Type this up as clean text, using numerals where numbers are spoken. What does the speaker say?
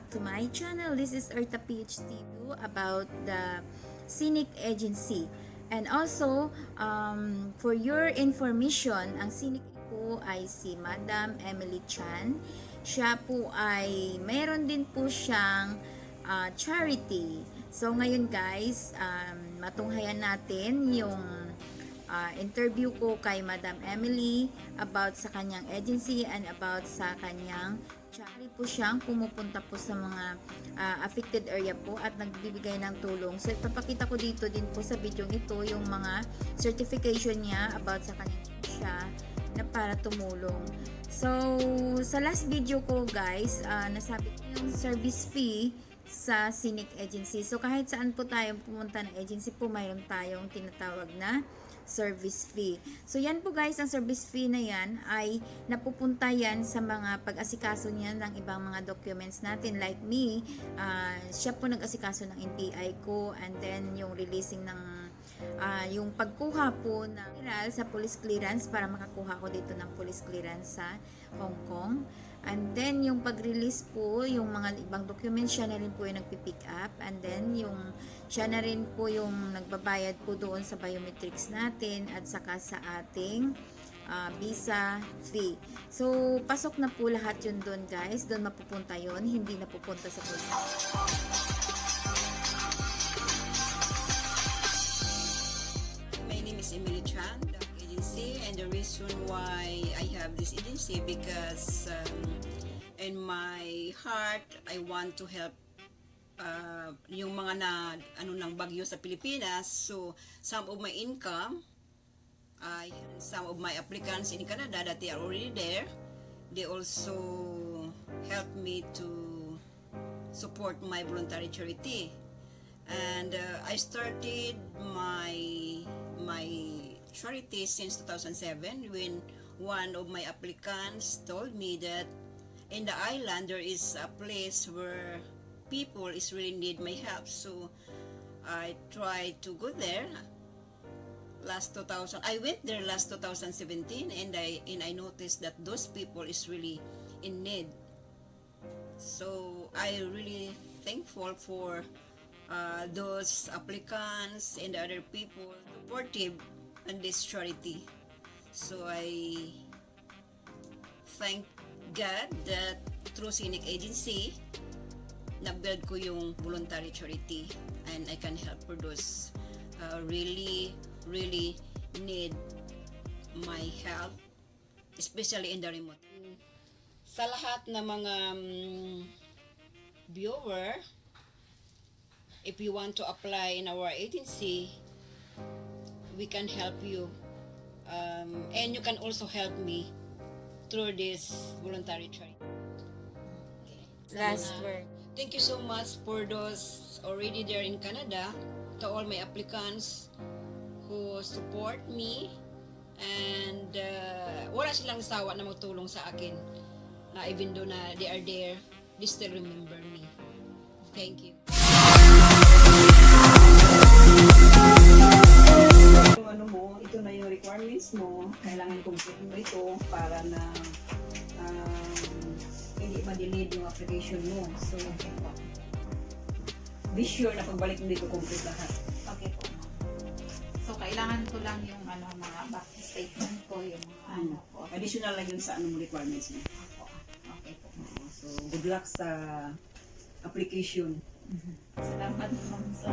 back to my channel. This is Erta PhD about the CNEC Agency. And also, for your information, ang CNEC po ay si Madam Emily Chan. Siya po ay meron din po siyang charity. So ngayon guys, matunghayan natin yung interview ko kay Madam Emily about sa kanyang agency and about sa kanyang charity po siyang pumupunta po sa mga affected area po at nagbibigay ng tulong. So ipapakita ko dito din po sa video ito yung mga certification niya about sa kanyang siya na para tumulong. So sa last video ko guys, nasabi ko yung service fee sa CNEC Agency. So kahit saan po tayo pumunta ng agency po, mayroon tayong tinatawag na service fee. So yan po guys, ang service fee na yan ay napupunta yan sa mga pag-asikaso niya ng ibang mga documents natin. Like me, siya po nag-asikaso ng NPI ko, and then yung releasing ng yung pagkuha po ng sa police clearance para makakuha ko dito ng police clearance sa Hongkong. And then yung pag-release po, yung mga ibang documents, siya na rin po yung nagpipick up. And then yung siya na rin po yung nagbabayad po doon sa biometrics natin at saka sa ating visa fee. So pasok na po lahat yun doon guys. Doon mapupunta yun, hindi napupunta sa police. My name is Emily Chan, the agency, and the reason why I have this agency because in my heart I want to help yung mga ng bagyo sa Pilipinas. So some of my income, some of my applicants in Canada that they are already there, they also help me to support my voluntary charity. And I started my charity since 2007 when one of my applicants told me that in the island there is a place where people is really need my help. So I tried to go there I went there last 2017, and I noticed that those people is really in need. So I really thankful for those applicants and the other people supportive in this charity. So I thank God that through CNEC Agency na-build ko yung voluntary charity, and I can help for those really need my help, especially in the remote. Sa lahat ng mga viewer, if you want to apply in our agency, we can help you, and you can also help me through this voluntary charity. Last word. Thank you so much for those already there in Canada, to all my applicants who support me, and wala silang sawa na magtulong sa akin, even though na they are there, they still remember me. Thank you. Ito na yung requirements mo, kailangan complete mo ito para na hindi ma-delete yung application mo. So, be sure na pagbalik mo dito complete lahat. Okay po. So, kailangan ko lang yung mga back statement ko, yung mga po. Additional lang yun sa requirements mo. Okay po. So, good luck sa application. Salamat po sa